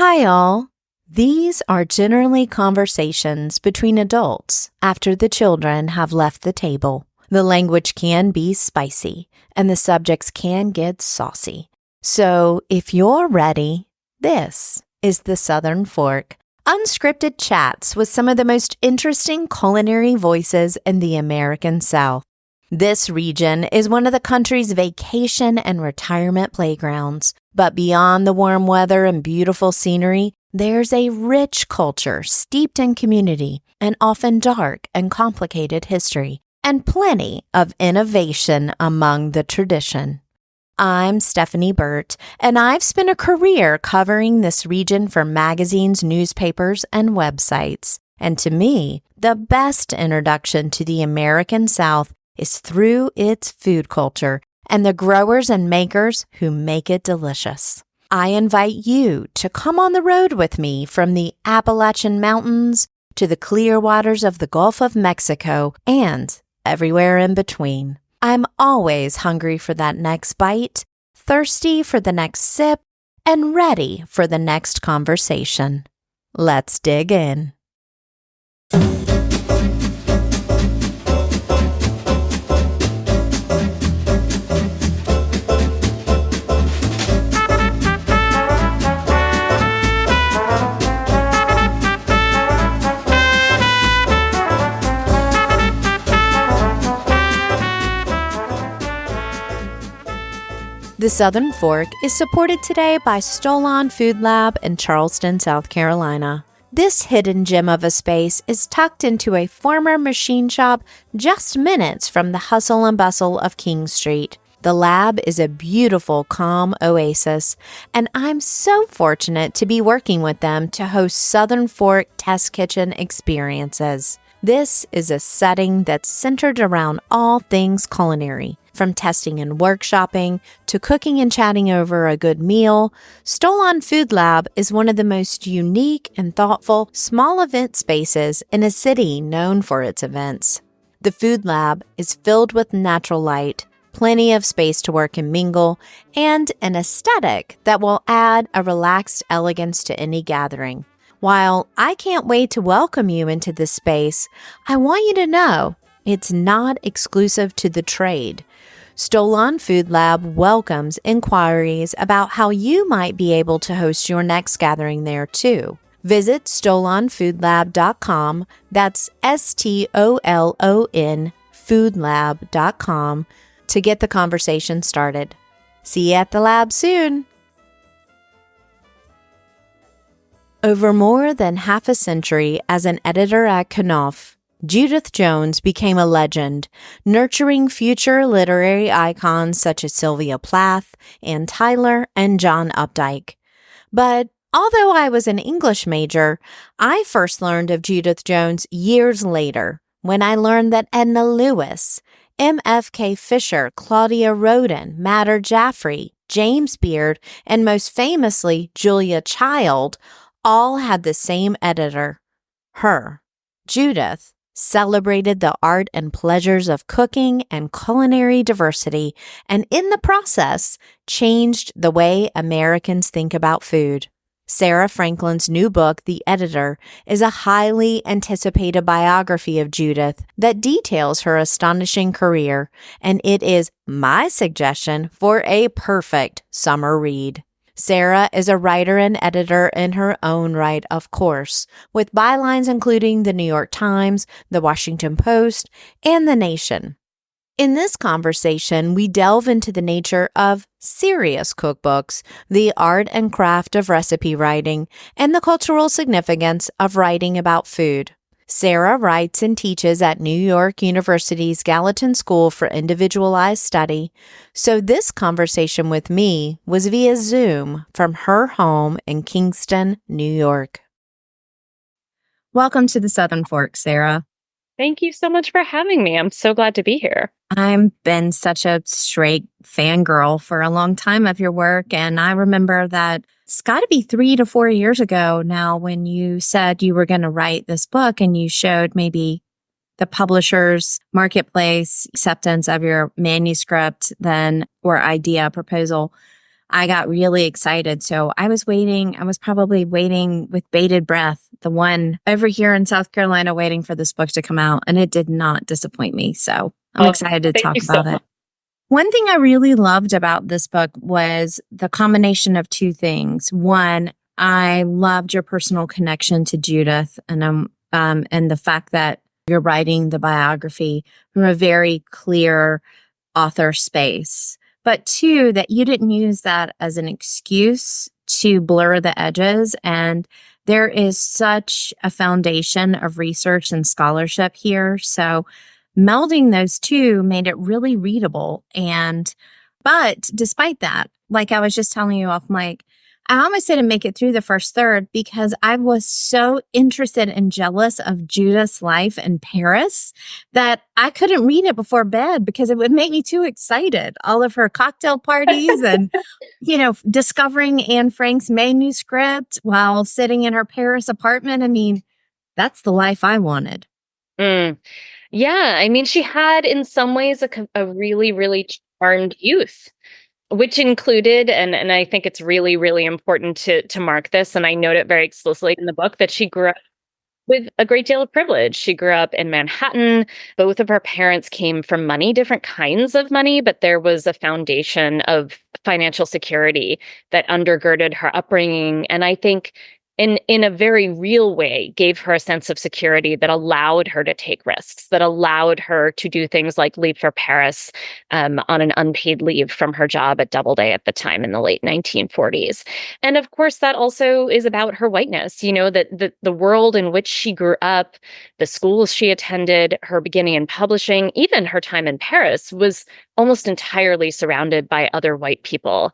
Hi, all. These are generally conversations between adults after the children have left the table. The language can be spicy, and the subjects can get saucy. So, if you're ready, this is the Southern Fork. Unscripted chats with some of the most interesting culinary voices in the American South. This region is one of the country's vacation and retirement playgrounds. But beyond the warm weather and beautiful scenery, there's a rich culture steeped in community and often dark and complicated history, and plenty of innovation among the tradition. I'm Stephanie Burt, and I've spent a career covering this region for magazines, newspapers, and websites. And to me, the best introduction to the American South is through its food culture and the growers and makers who make it delicious. I invite you to come on the road with me from the Appalachian Mountains to the clear waters of the Gulf of Mexico and everywhere in between. I'm always hungry for that next bite, thirsty for the next sip, and ready for the next conversation. Let's dig in. The Southern Fork is supported today by Stolon Food Lab in Charleston, South Carolina. This hidden gem of a space is tucked into a former machine shop just minutes from the hustle and bustle of King Street. The lab is a beautiful, calm oasis, and I'm so fortunate to be working with them to host Southern Fork Test Kitchen experiences. This is a setting that's centered around all things culinary. From testing and workshopping to cooking and chatting over a good meal, Stolon Food Lab is one of the most unique and thoughtful small event spaces in a city known for its events. The Food Lab is filled with natural light, plenty of space to work and mingle, and an aesthetic that will add a relaxed elegance to any gathering. While I can't wait to welcome you into this space, I want you to know it's not exclusive to the trade. Stolon Food Lab welcomes inquiries about how you might be able to host your next gathering there too. Visit stolonfoodlab.com, that's STOLON foodlab.com, to get the conversation started. See you at the lab soon! Over more than half a century as an editor at Knopf, Judith Jones became a legend, nurturing future literary icons such as Sylvia Plath, Ann Tyler, and John Updike. But although I was an English major, I first learned of Judith Jones years later when I learned that Edna Lewis, M.F.K. Fisher, Claudia Roden, Madhur Jaffrey, James Beard, and most famously Julia Child all had the same editor. Her, Judith, celebrated the art and pleasures of cooking and culinary diversity, and in the process, changed the way Americans think about food. Sara Franklin's new book, The Editor, is a highly anticipated biography of Judith that details her astonishing career, and it is my suggestion for a perfect summer read. Sara is a writer and editor in her own right, of course, with bylines including the New York Times, the Washington Post, and The Nation. In this conversation, we delve into the nature of serious cookbooks, the art and craft of recipe writing, and the cultural significance of writing about food. Sara writes and teaches at New York University's Gallatin School for Individualized Study, so this conversation with me was via Zoom from her home in Kingston, New York. Welcome to the Southern Fork, Sara. Thank you so much for having me. I'm so glad to be here. I've been such a straight fangirl for a long time of your work, and I remember that it's got to be 3 to 4 years ago now when you said you were going to write this book and you showed maybe the publisher's marketplace acceptance of your manuscript then or idea proposal. I got really excited. So I was probably waiting with bated breath, the one over here in South Carolina waiting for this book to come out. And it did not disappoint me. So I'm excited to Thank talk you so about it. much. One thing I really loved about this book was the combination of two things. One, I loved your personal connection to Judith and the fact that you're writing the biography from a very clear author space. But two, that you didn't use that as an excuse to blur the edges. And there is such a foundation of research and scholarship here. So melding those two made it really readable. But despite that, like I was just telling you off mic, I almost didn't make it through the first third because I was so interested and jealous of Judith's life in Paris that I couldn't read it before bed because it would make me too excited. All of her cocktail parties and, discovering Anne Frank's manuscript while sitting in her Paris apartment. I mean, that's the life I wanted. Mm. Yeah, I mean, she had in some ways a really, really charmed youth, which included, and I think it's really, really important to mark this, and I note it very explicitly in the book, that she grew up with a great deal of privilege. She grew up in Manhattan. Both of her parents came from money, different kinds of money, but there was a foundation of financial security that undergirded her upbringing. And I think in a very real way, gave her a sense of security that allowed her to take risks, that allowed her to do things like leave for Paris on an unpaid leave from her job at Doubleday at the time in the late 1940s. And of course, that also is about her whiteness, that the world in which she grew up, the schools she attended, her beginning in publishing, even her time in Paris was almost entirely surrounded by other white people.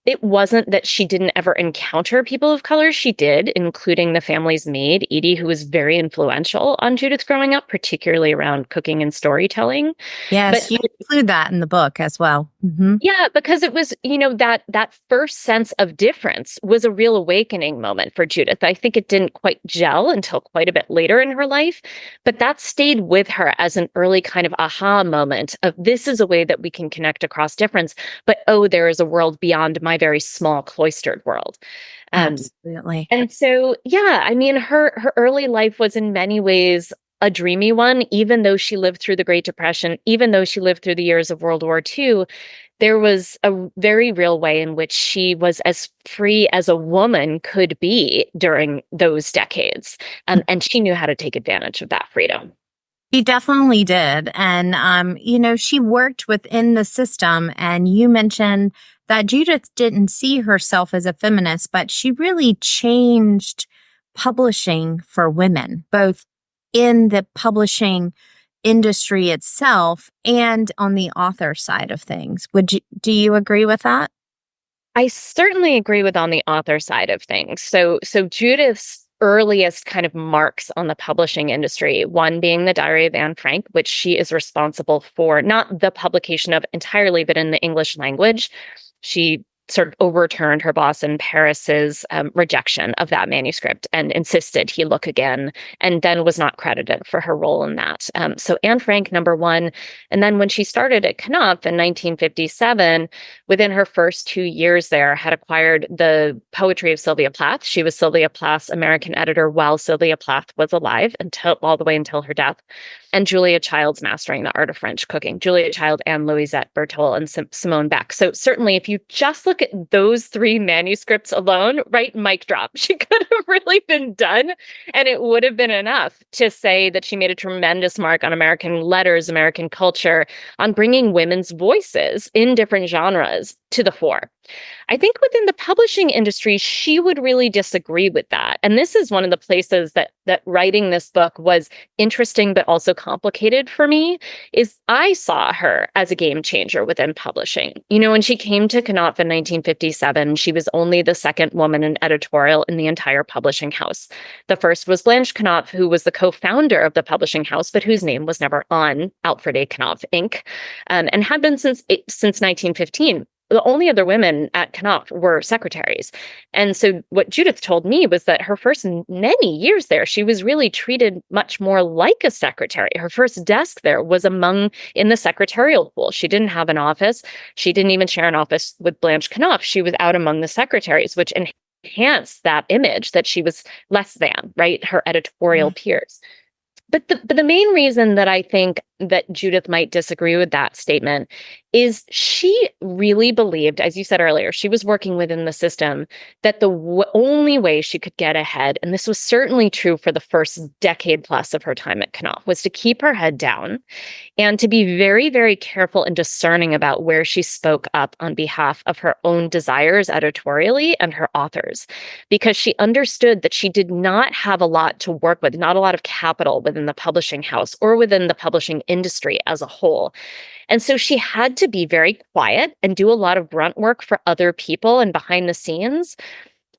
It wasn't that she didn't ever encounter people of color. She did, including the family's maid, Edie, who was very influential on Judith growing up, particularly around cooking and storytelling. Yes, you include that in the book as well. Mm-hmm. Yeah, because it was, that first sense of difference was a real awakening moment for Judith. I think it didn't quite gel until quite a bit later in her life, but that stayed with her as an early kind of aha moment of this is a way that we can connect across difference. But there is a world beyond my very small cloistered world. Absolutely. And so, yeah, I mean, her early life was in many ways a dreamy one, even though she lived through the Great Depression, even though she lived through the years of World War II. There was a very real way in which she was as free as a woman could be during those decades. And she knew how to take advantage of that freedom. She definitely did. And, she worked within the system. And you mentioned that Judith didn't see herself as a feminist, but she really changed publishing for women, both in the publishing industry itself and on the author side of things. Do you agree with that? I certainly agree with on the author side of things. So Judith's earliest kind of marks on the publishing industry, one being the Diary of Anne Frank, which she is responsible for, not the publication of entirely, but in the English language. She sort of overturned her boss in Paris's rejection of that manuscript and insisted he look again, and then was not credited for her role in that. So Anne Frank, number one. And then when she started at Knopf in 1957, within her first 2 years there, had acquired the poetry of Sylvia Plath. She was Sylvia Plath's American editor while Sylvia Plath was alive, all the way until her death. And Julia Child's Mastering the Art of French Cooking. Julia Child and Louisette Berthold and Simone Beck. So certainly if you just look at those three manuscripts alone, right, mic drop, she could have really been done. And it would have been enough to say that she made a tremendous mark on American letters, American culture, on bringing women's voices in different genres to the fore. I think within the publishing industry, she would really disagree with that. And this is one of the places that writing this book was interesting, but also complicated for me, is I saw her as a game changer within publishing. When she came to Knopf in 1957, she was only the second woman in editorial in the entire publishing house. The first was Blanche Knopf, who was the co-founder of the publishing house, but whose name was never on Alfred A. Knopf, Inc., and had been since 1915. the only other women at Knopf were secretaries. And so what Judith told me was that her first many years there, she was really treated much more like a secretary. Her first desk there was in the secretarial pool. She didn't have an office. She didn't even share an office with Blanche Knopf. She was out among the secretaries, which enhanced that image that she was less than, right? Her editorial peers. But the main reason that I think that Judith might disagree with that statement is she really believed, as you said earlier, she was working within the system, that the only way she could get ahead, and this was certainly true for the first decade plus of her time at Knopf, was to keep her head down and to be very, very careful and discerning about where she spoke up on behalf of her own desires editorially and her authors, because she understood that she did not have a lot to work with, not a lot of capital within the publishing house or within the publishing industry as a whole. And so she had to be very quiet and do a lot of grunt work for other people and behind the scenes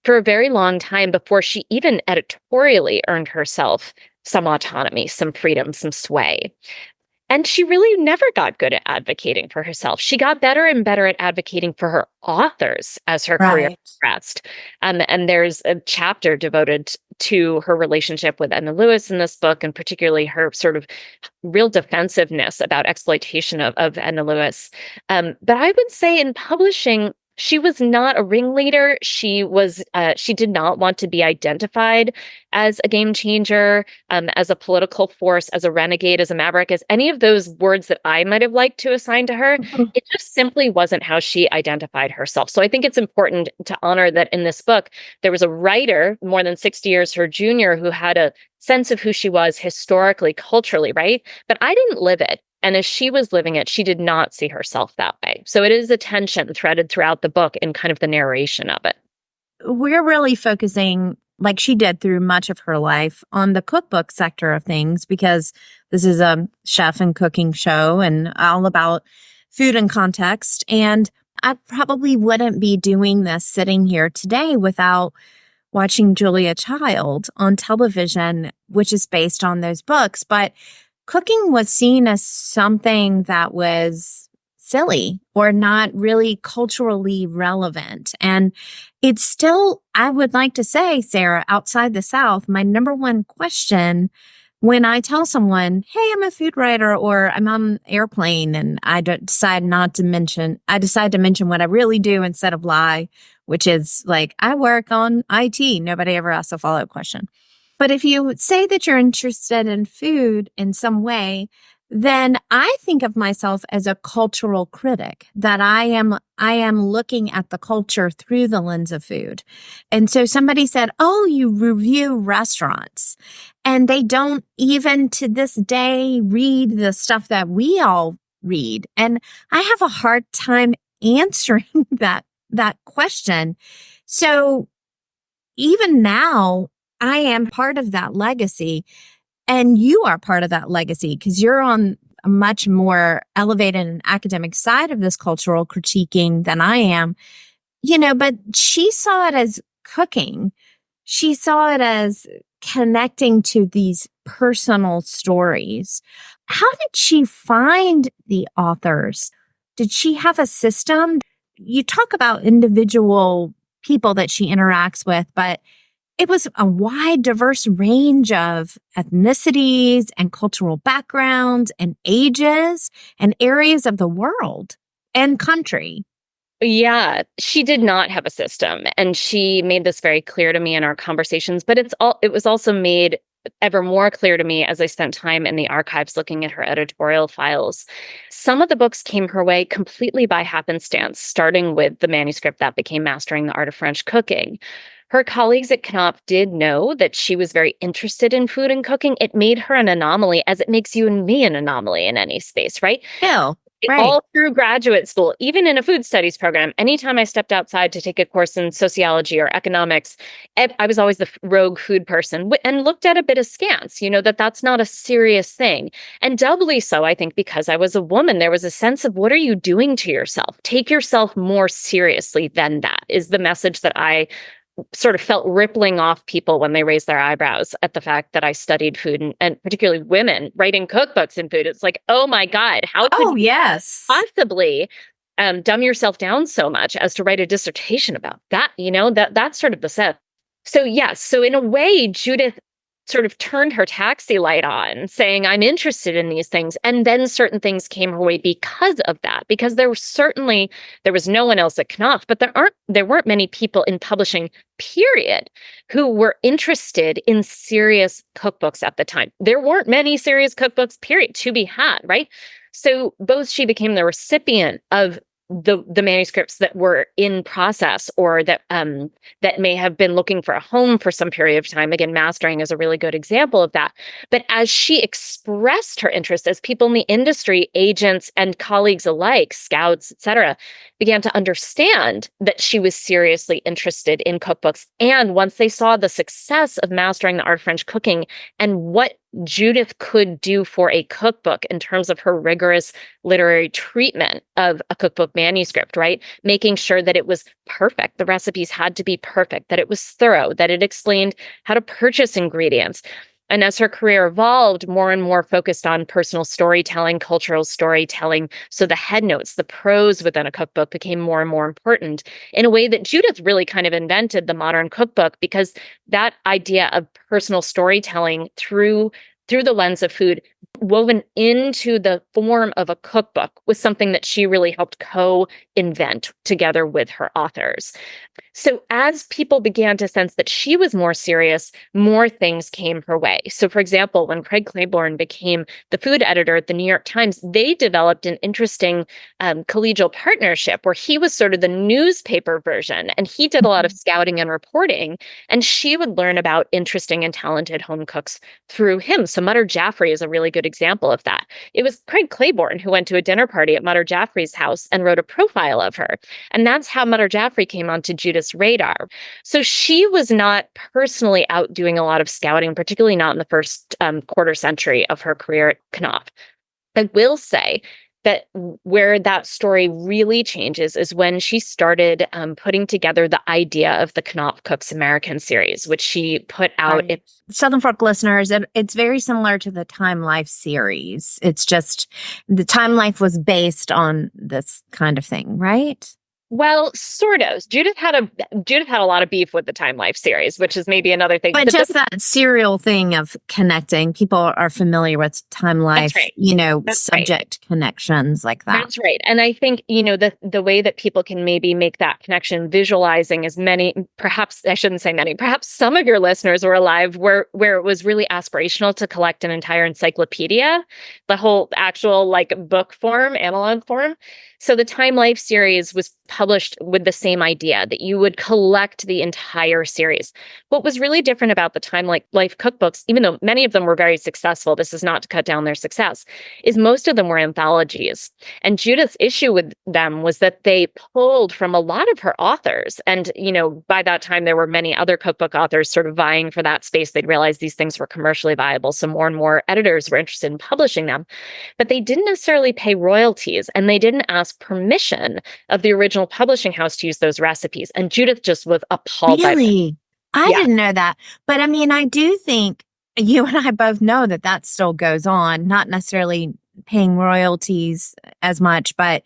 for a very long time before she even editorially earned herself some autonomy, some freedom, some sway. And she really never got good at advocating for herself. She got better and better at advocating for her authors as her career progressed. And there's a chapter devoted to her relationship with Edna Lewis in this book, and particularly her sort of real defensiveness about exploitation of Edna Lewis. But I would say in publishing, she was not a ringleader. She did not want to be identified as a game changer, as a political force, as a renegade, as a maverick, as any of those words that I might have liked to assign to her. It just simply wasn't how she identified herself. So I think it's important to honor that in this book, there was a writer more than 60 years her junior who had a sense of who she was historically, culturally, right? But I didn't live it. And as she was living it, she did not see herself that way. So it is a tension threaded throughout the book in kind of the narration of it. We're really focusing, like she did through much of her life, on the cookbook sector of things, because this is a chef and cooking show and all about food and context. And I probably wouldn't be doing this sitting here today without watching Julia Child on television, which is based on those books. But cooking was seen as something that was silly or not really culturally relevant. And it's still, I would like to say, Sara, outside the South, my number one question when I tell someone, hey, I'm a food writer, or I'm on an airplane and I decide to mention what I really do instead of lie, which is like, I work on IT. Nobody ever asks a follow-up question. But if you say that you're interested in food in some way, then I think of myself as a cultural critic, that I am looking at the culture through the lens of food. And so somebody said, oh, you review restaurants, and they don't even to this day read the stuff that we all read. And I have a hard time answering that question. So even now, I am part of that legacy, and you are part of that legacy because you're on a much more elevated and academic side of this cultural critiquing than I am, but she saw it as cooking. She saw it as connecting to these personal stories. How did she find the authors? Did she have a system? You talk about individual people that she interacts with, but it was a wide, diverse range of ethnicities and cultural backgrounds and ages and areas of the world and country. Yeah, she did not have a system. And she made this very clear to me in our conversations, but it was also made ever more clear to me as I spent time in the archives looking at her editorial files. Some of the books came her way completely by happenstance, starting with the manuscript that became Mastering the Art of French Cooking. Her colleagues at Knopf did know that she was very interested in food and cooking. It made her an anomaly, as it makes you and me an anomaly in any space, right? Yeah. Right. All through graduate school, even in a food studies program, anytime I stepped outside to take a course in sociology or economics, I was always the rogue food person and looked at a bit askance, that's not a serious thing. And doubly so, I think, because I was a woman, there was a sense of, what are you doing to yourself? Take yourself more seriously than that, is the message that I sort of felt rippling off people when they raised their eyebrows at the fact that I studied food, and particularly women writing cookbooks in food. It's like, oh my God, how could yes, possibly? dumb yourself down so much as to write a dissertation about that. That's sort of the set. So yes, so in a way, Judith sort of turned her taxi light on, saying, I'm interested in these things. And then certain things came her way because of that, because there was no one else at Knopf, but there weren't many people in publishing, period, who were interested in serious cookbooks at the time. There weren't many serious cookbooks, period, to be had, right? So both she became the recipient of the manuscripts that were in process, or that may have been looking for a home for some period of time. Again, mastering is a really good example of that. But as she expressed her interest, as people in the industry, agents and colleagues alike, scouts, etc., began to understand that she was seriously interested in cookbooks, and once they saw the success of mastering the art of French cooking and what Judith could do for a cookbook in terms of her rigorous literary treatment of a cookbook manuscript, right? Making sure that it was perfect. The recipes had to be perfect, that it was thorough, that it explained how to purchase ingredients. And as her career evolved, more and more focused on personal storytelling, cultural storytelling. So the headnotes, the prose within a cookbook became more and more important in a way that Judith really kind of invented the modern cookbook, because that idea of personal storytelling through the lens of food woven into the form of a cookbook was something that she really helped co-invent together with her authors. So as people began to sense that she was more serious, more things came her way. So for example, when Craig Claiborne became the food editor at the New York Times, they developed an interesting collegial partnership where he was sort of the newspaper version, and he did a lot of scouting and reporting, and she would learn about interesting and talented home cooks through him. So Madhur Jaffrey is a really good example of that. It was Craig Claiborne who went to a dinner party at Madhur Jaffrey's house and wrote a profile of her. And that's how Madhur Jaffrey came onto Judith's radar. So she was not personally out doing a lot of scouting, particularly not in the first quarter century of her career at Knopf. I will say that where that story really changes is when she started putting together the idea of the Knopf Cooks American series, which she put out. Right. Southern Fork listeners, it's very similar to the Time Life series. It's just the Time Life was based on this kind of thing, right? Well, sort of. Judith had a lot of beef with the Time Life series, which is maybe another thing. But just that serial thing of connecting. People are familiar with Time Life, That's subject connections like that. That's right. And I think, the way that people can maybe make that connection, visualizing as many, perhaps I shouldn't say many, perhaps some of your listeners were alive where it was really aspirational to collect an entire encyclopedia, the whole actual book form, analog form. So the Time Life series was published with the same idea that you would collect the entire series. What was really different about the Time Life cookbooks, even though many of them were very successful, this is not to cut down their success, is most of them were anthologies. And Judith's issue with them was that they pulled from a lot of her authors. And, by that time, there were many other cookbook authors sort of vying for that space. They'd realized these things were commercially viable. So more and more editors were interested in publishing them. But they didn't necessarily pay royalties, and they didn't ask permission of the original publishing house to use those recipes. And Judith just was appalled by Really? I didn't know that. But I mean, I do think you and I both know that still goes on, not necessarily paying royalties as much. But,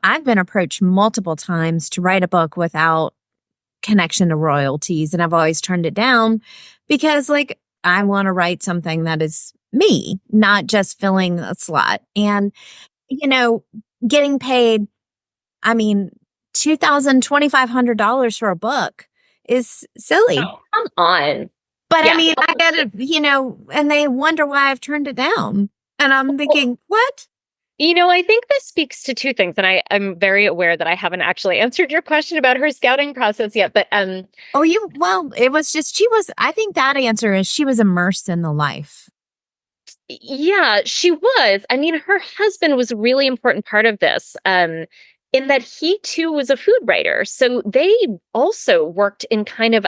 I've been approached multiple times to write a book without connection to royalties. And I've always turned it down because, I want to write something that is me, not just filling a slot. And, getting paid, $2,000, $2,500 for a book is silly. Oh, come on. But I get it, and they wonder why I've turned it down. And I'm thinking, what? I think this speaks to two things. And I'm very aware that I haven't actually answered your question about her scouting process yet. But it was just, I think that answer is she was immersed in the life. Yeah, she was. Her husband was a really important part of this, in that he too was a food writer. So they also worked in kind of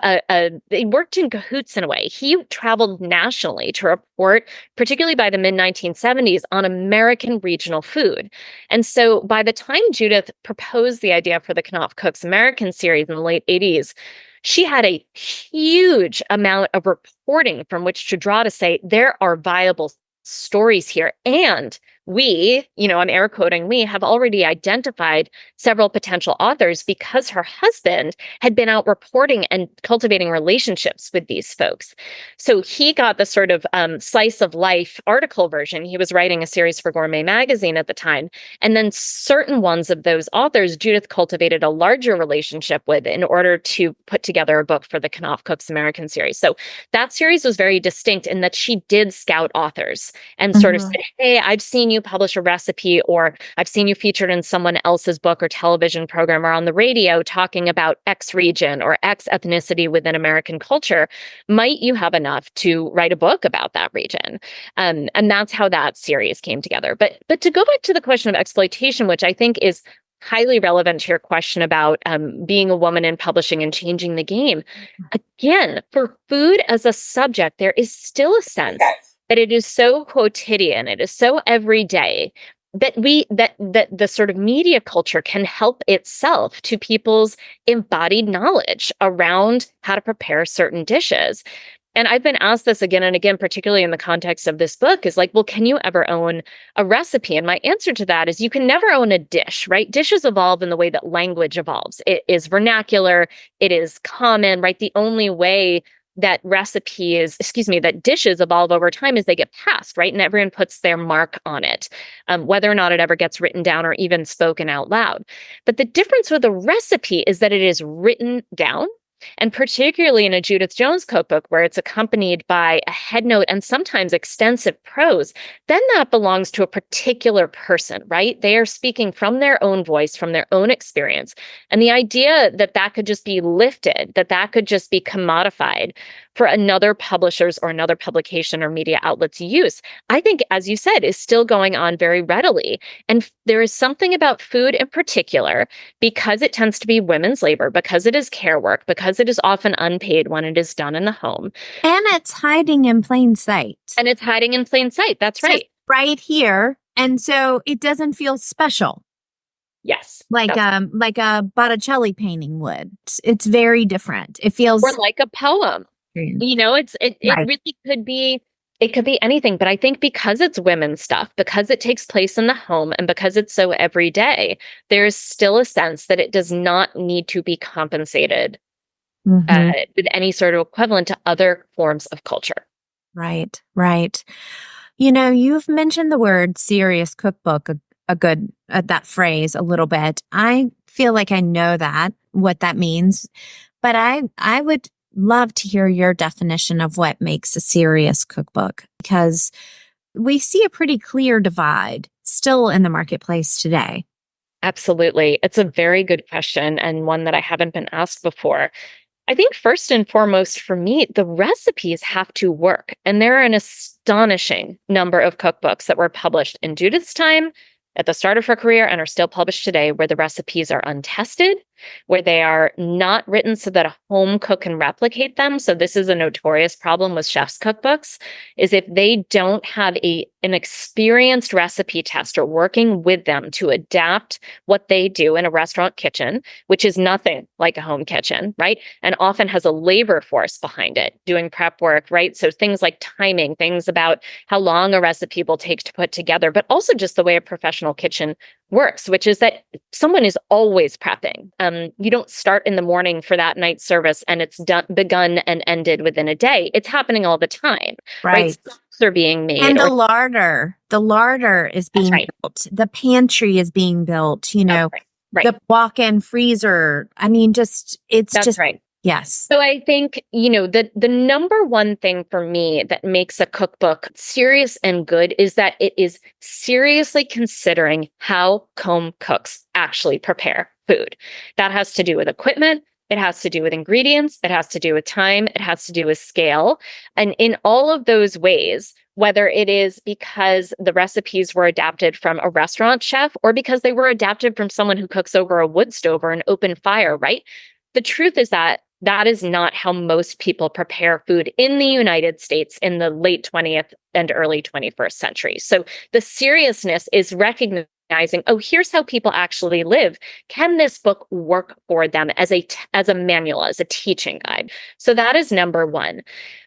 they worked in cahoots in a way. He traveled nationally to report, particularly by the mid-1970s, on American regional food. And so by the time Judith proposed the idea for the Knopf Cooks American series in the late 80s, she had a huge amount of reporting from which to draw to say there are viable stories here. And we, I'm air quoting, we have already identified several potential authors because her husband had been out reporting and cultivating relationships with these folks. So he got the sort of slice of life article version. He was writing a series for Gourmet magazine at the time. And then certain ones of those authors, Judith cultivated a larger relationship with in order to put together a book for the Knopf Cooks American series. So that series was very distinct in that she did scout authors and sort of said, hey, I've seen you publish a recipe, or I've seen you featured in someone else's book or television program or on the radio talking about X region or X ethnicity within American culture. Might you have enough to write a book about that region? And that's how that series came together. But to go back to the question of exploitation, which I think is highly relevant to your question about being a woman in publishing and changing the game. Again, for food as a subject, there is still a sense that it is so quotidian, it is so everyday, that the sort of media culture can help itself to people's embodied knowledge around how to prepare certain dishes. And I've been asked this again and again, particularly in the context of this book, is like, well, can you ever own a recipe? And my answer to that is you can never own a dish, right? Dishes evolve in the way that language evolves. It is vernacular, it is common, right? The only way that that dishes evolve over time is they get passed, right? And everyone puts their mark on it, whether or not it ever gets written down or even spoken out loud. But the difference with a recipe is that it is written down. And particularly in a Judith Jones cookbook, where it's accompanied by a headnote and sometimes extensive prose, then that belongs to a particular person, right? They are speaking from their own voice, from their own experience. And the idea that that could just be lifted, that could just be commodified for another publisher's or another publication or media outlet's use, I think, as you said, is still going on very readily. And there is something about food in particular, because it tends to be women's labor, because it is care work, because it is often unpaid when it is done in the home. And it's hiding in plain sight. And it's hiding in plain sight. That's right. Right here. And so it doesn't feel special. Yes. Like a Botticelli painting would. It's very different. It feels or like a poem. It really could be, it could be anything. But I think because it's women's stuff, because it takes place in the home, and because it's so everyday, there's still a sense that it does not need to be compensated with any sort of equivalent to other forms of culture. Right. You've mentioned the word serious cookbook that phrase a little bit. I feel like I know what that means, but I would love to hear your definition of what makes a serious cookbook, because we see a pretty clear divide still in the marketplace today. Absolutely. It's a very good question, and one that I haven't been asked before. I think first and foremost for me, the recipes have to work. And there are an astonishing number of cookbooks that were published in Judith's time, at the start of her career, and are still published today, where the recipes are untested, where they are not written so that a home cook can replicate them. So this is a notorious problem with chefs' cookbooks, is if they don't have an experienced recipe tester working with them to adapt what they do in a restaurant kitchen, which is nothing like a home kitchen, right? And often has a labor force behind it, doing prep work, right? So things like timing, things about how long a recipe will take to put together, but also just the way a professional kitchen works, which is that someone is always prepping. You don't start in the morning for that night's service and it's begun and ended within a day. It's happening all the time, right? Stuffs are being made. And the larder is being built. The pantry is being built, the walk-in freezer. I mean, that's right. Yes. So I think, the number one thing for me that makes a cookbook serious and good is that it is seriously considering how home cooks actually prepare food. That has to do with equipment. It has to do with ingredients. It has to do with time. It has to do with scale. And in all of those ways, whether it is because the recipes were adapted from a restaurant chef or because they were adapted from someone who cooks over a wood stove or an open fire, right? The truth is that is not how most people prepare food in the United States in the late 20th and early 21st century. So the seriousness is recognizing, here's how people actually live. Can this book work for them as a manual, as a teaching guide? So that is number one.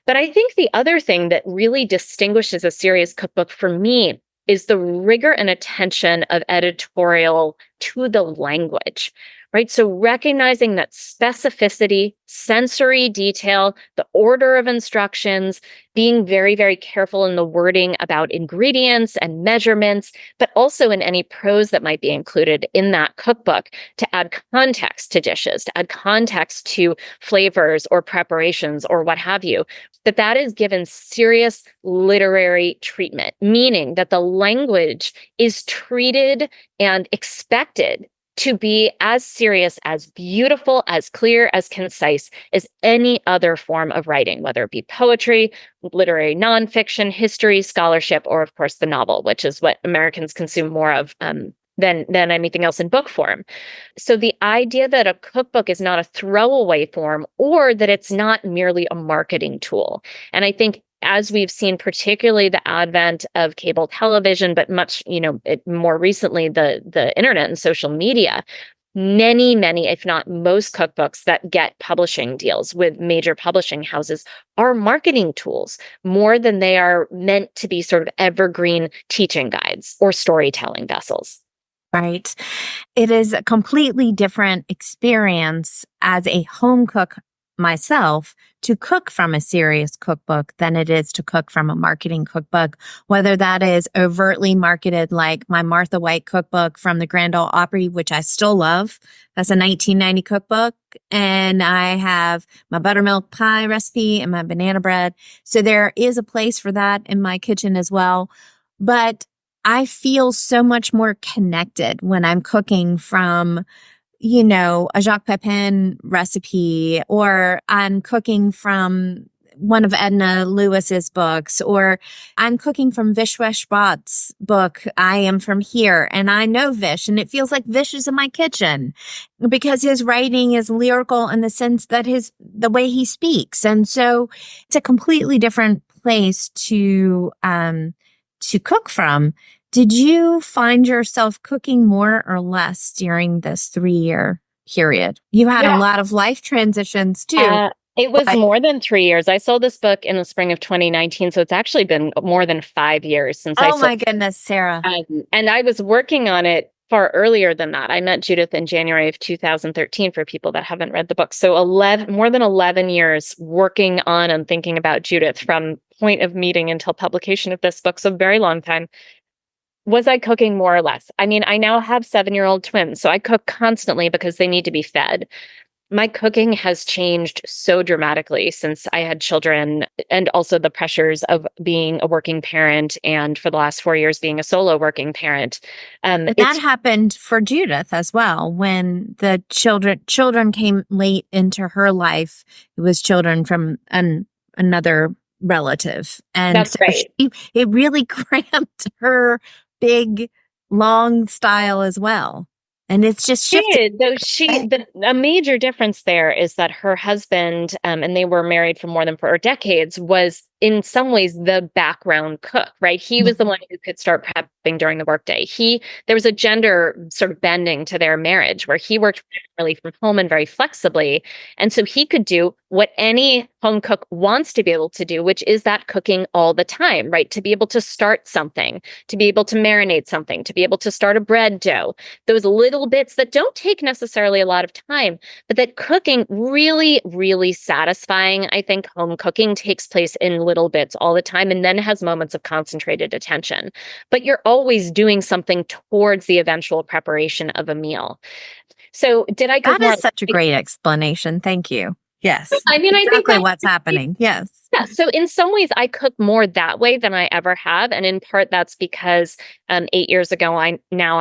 But I think the other thing that really distinguishes a serious cookbook for me is the rigor and attention of editorial to the language, right? So recognizing that specificity, sensory detail, the order of instructions, being very, very careful in the wording about ingredients and measurements, but also in any prose that might be included in that cookbook to add context to dishes, to add context to flavors or preparations or what have you, that is given serious literary treatment, meaning that the language is treated and expected to be as serious, as beautiful, as clear, as concise as any other form of writing, whether it be poetry, literary nonfiction, history, scholarship, or of course the novel, which is what Americans consume more of than anything else in book form. So the idea that a cookbook is not a throwaway form, or that it's not merely a marketing tool. And I think as we've seen, particularly the advent of cable television, but much, more recently, the internet and social media, many, if not most cookbooks that get publishing deals with major publishing houses are marketing tools more than they are meant to be sort of evergreen teaching guides or storytelling vessels. Right. It is a completely different experience as a home cook myself to cook from a serious cookbook than it is to cook from a marketing cookbook, whether that is overtly marketed like my Martha White cookbook from the Grand Ole Opry, which I still love. That's a 1990 cookbook. And I have my buttermilk pie recipe and my banana bread. So there is a place for that in my kitchen as well. But I feel so much more connected when I'm cooking from a Jacques Pepin recipe, or I'm cooking from one of Edna Lewis's books, or I'm cooking from Vishwesh Bhatt's book, I Am From Here, and I know Vish, and it feels like Vish is in my kitchen because his writing is lyrical in the sense that the way he speaks. And so it's a completely different place to cook from. Did you find yourself cooking more or less during this 3-year period? You had a lot of life transitions too. It was more than 3 years. I sold this book in the spring of 2019, so it's actually been more than 5 years since I sold. Oh my goodness, Sara. And I was working on it far earlier than that. I met Judith in January of 2013 for people that haven't read the book. So more than 11 years working on and thinking about Judith from point of meeting until publication of this book. So a very long time. Was I cooking more or less? I mean, I now have 7-year-old twins, so I cook constantly because they need to be fed. My cooking has changed so dramatically since I had children, and also the pressures of being a working parent, and for the last 4 years being a solo working parent. But that happened for Judith as well. When the children came late into her life, it was children from another relative. And that's so right. It really cramped her big, long style as well. And it's just shifted. A major difference there is that her husband, and they were married for more than 4 decades, was in some ways the background cook, right? He was the one who could start prepping during the workday. There was a gender sort of bending to their marriage where he worked really from home and very flexibly. And so he could do what any home cook wants to be able to do, which is that cooking all the time, right? To be able to start something, to be able to marinate something, to be able to start a bread dough, those little bits that don't take necessarily a lot of time, but that cooking really, really satisfying. I think home cooking takes place in little bits all the time and then has moments of concentrated attention. But you're always doing something towards the eventual preparation of a meal. So did I cook more? That is such a great explanation. Thank you. Yes. I mean, exactly I think what's happening. Yes. Yeah. So in some ways, I cook more that way than I ever have. And in part, that's because 8 years ago, I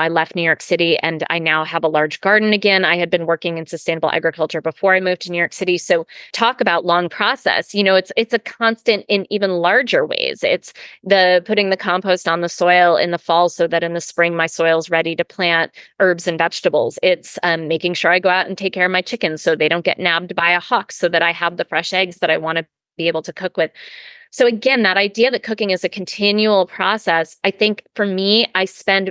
left New York City and I now have a large garden again. I had been working in sustainable agriculture before I moved to New York City. So talk about long process. It's a constant in even larger ways. It's the putting the compost on the soil in the fall so that in the spring, my soil's ready to plant herbs and vegetables. It's making sure I go out and take care of my chickens so they don't get nabbed by a hawk, so that I have the fresh eggs that I want to be able to cook with. So again, that idea that cooking is a continual process, I think for me, I spend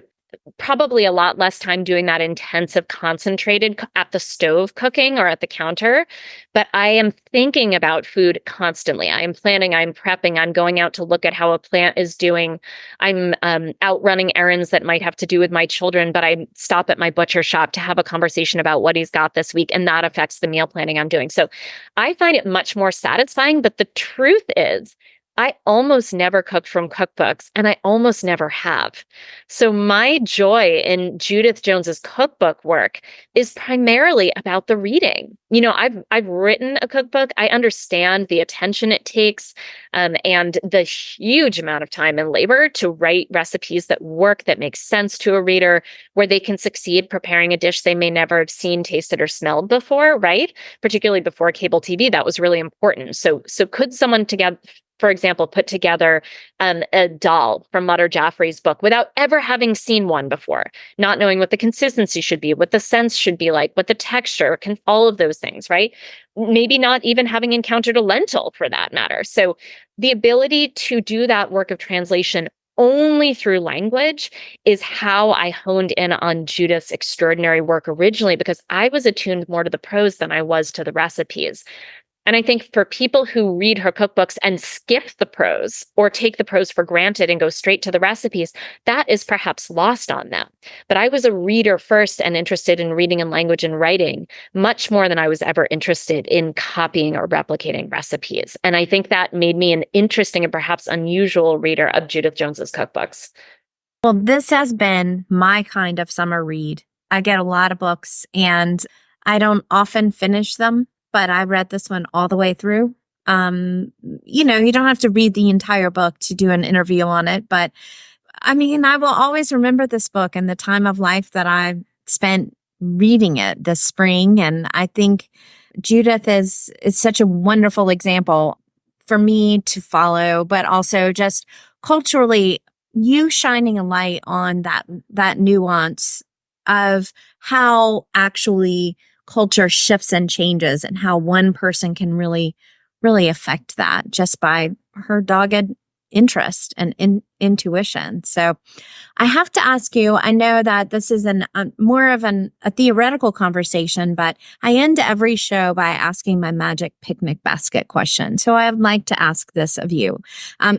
probably a lot less time doing that intensive, concentrated at the stove cooking or at the counter. But I am thinking about food constantly. I am planning, I'm prepping, I'm going out to look at how a plant is doing. I'm out running errands that might have to do with my children, but I stop at my butcher shop to have a conversation about what he's got this week. And that affects the meal planning I'm doing. So I find it much more satisfying. But the truth is, I almost never cook from cookbooks, and I almost never have. So my joy in Judith Jones's cookbook work is primarily about the reading. I've written a cookbook. I understand the attention it takes, and the huge amount of time and labor to write recipes that work, that make sense to a reader, where they can succeed preparing a dish they may never have seen, tasted, or smelled before, right? Particularly before cable TV, that was really important. So could someone together, for example, put together a dal from Madhur Jaffrey's book without ever having seen one before, not knowing what the consistency should be, what the sense should be like, what the texture, all of those things, right? Maybe not even having encountered a lentil for that matter. So the ability to do that work of translation only through language is how I honed in on Judith's extraordinary work originally, because I was attuned more to the prose than I was to the recipes. And I think for people who read her cookbooks and skip the prose or take the prose for granted and go straight to the recipes, that is perhaps lost on them. But I was a reader first and interested in reading and language and writing much more than I was ever interested in copying or replicating recipes. And I think that made me an interesting and perhaps unusual reader of Judith Jones's cookbooks. Well, this has been my kind of summer read. I get a lot of books and I don't often finish them, but I read this one all the way through. You don't have to read the entire book to do an interview on it, but I mean, I will always remember this book and the time of life that I spent reading it this spring. And I think Judith is such a wonderful example for me to follow, but also just culturally, you shining a light on that nuance of how actually culture shifts and changes and how one person can really, really affect that just by her dogged interest and intuition. So I have to ask you, I know that this is more of a theoretical conversation, but I end every show by asking my magic picnic basket question. So I would like to ask this of you.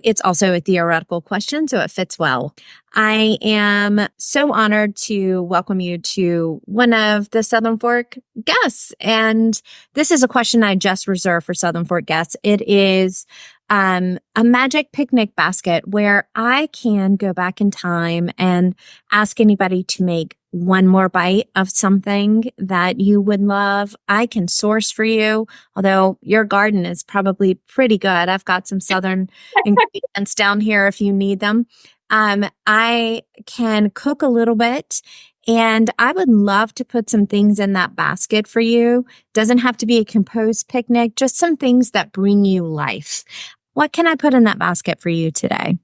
It's also a theoretical question, so it fits well. I am so honored to welcome you to one of the Southern Fork guests. And this is a question I just reserved for Southern Fork guests. It is a magic picnic basket where I can go back in time and ask anybody to make one more bite of something that you would love. I can source for you, although your garden is probably pretty good. I've got some Southern ingredients down here if you need them. I can cook a little bit, and I would love to put some things in that basket for you. Doesn't have to be a composed picnic, just some things that bring you life. What can I put in that basket for you today?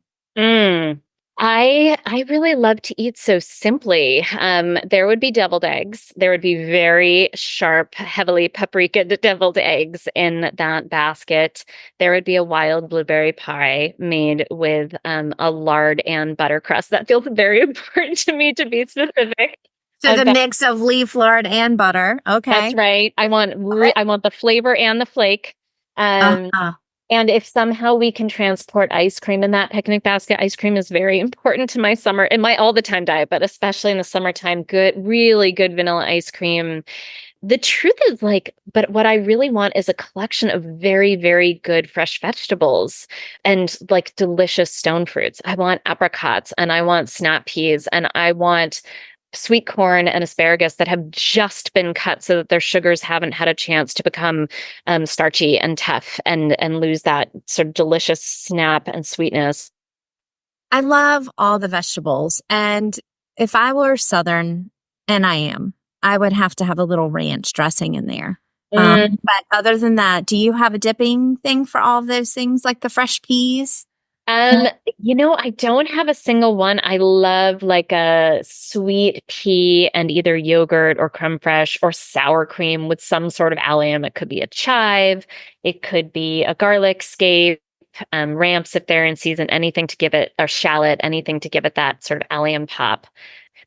I really love to eat so simply. There would be deviled eggs. There would be very sharp, heavily paprika deviled eggs in that basket. There would be a wild blueberry pie made with a lard and butter crust. That feels very important to me, to be specific. So the mix of leaf lard and butter. Okay. That's right. I want the flavor and the flake. And if somehow we can transport ice cream in that picnic basket, ice cream is very important to my summer, in my all the time diet, but especially in the summertime, really good vanilla ice cream. The truth is, but what I really want is a collection of very, very good fresh vegetables and delicious stone fruits. I want apricots and I want snap peas and I want sweet corn and asparagus that have just been cut so that their sugars haven't had a chance to become starchy and tough and lose that sort of delicious snap and sweetness. I love all the vegetables. And if I were Southern, and I am, I would have to have a little ranch dressing in there. But other than that, do you have a dipping thing for all of those things, like the fresh peas? I don't have a single one. I love a sweet pea and either yogurt or creme fraiche or sour cream with some sort of allium. It could be a chive. It could be a garlic scape, ramps if they're in season, anything to give it, or shallot, anything to give it that sort of allium pop.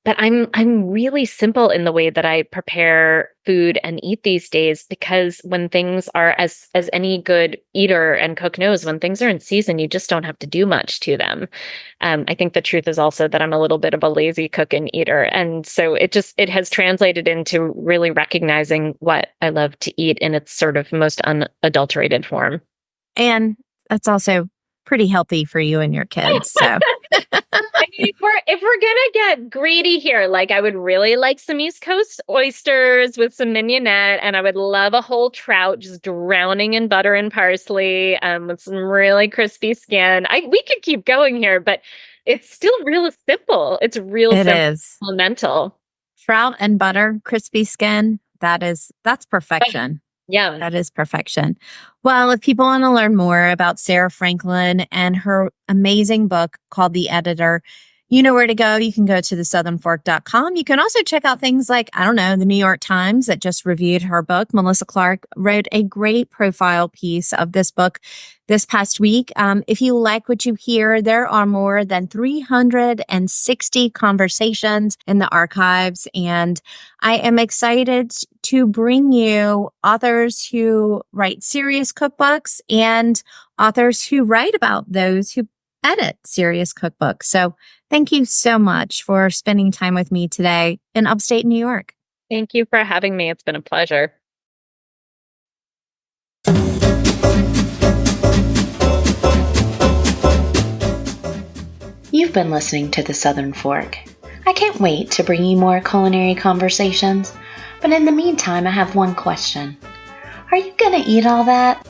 But I'm really simple in the way that I prepare food and eat these days, because when things are, as any good eater and cook knows, when things are in season, you just don't have to do much to them. I think the truth is also that I'm a little bit of a lazy cook and eater. And so it has translated into really recognizing what I love to eat in its sort of most unadulterated form. And that's also pretty healthy for you and your kids. So I mean, if we're gonna get greedy here, like I would really like some East Coast oysters with some mignonette, and I would love a whole trout just drowning in butter and parsley, with some really crispy skin. We could keep going here, but it's still real simple. It's real it simple, is. elemental. Trout and butter, crispy skin. That's perfection. Yeah. That is perfection. Well, if people want to learn more about Sara Franklin and her amazing book called The Editor, you know where to go. You can go to thesouthernfork.com. You can also check out things like, I don't know, the New York Times that just reviewed her book. Melissa Clark wrote a great profile piece of this book this past week. If you like what you hear, there are more than 360 conversations in the archives. And I am excited to bring you authors who write serious cookbooks and authors who write about those who edit serious cookbooks. So thank you so much for spending time with me today in upstate New York. Thank you for having me. It's been a pleasure. You've been listening to The Southern Fork. I can't wait to bring you more culinary conversations, but in the meantime, I have one question. Are you gonna eat all that?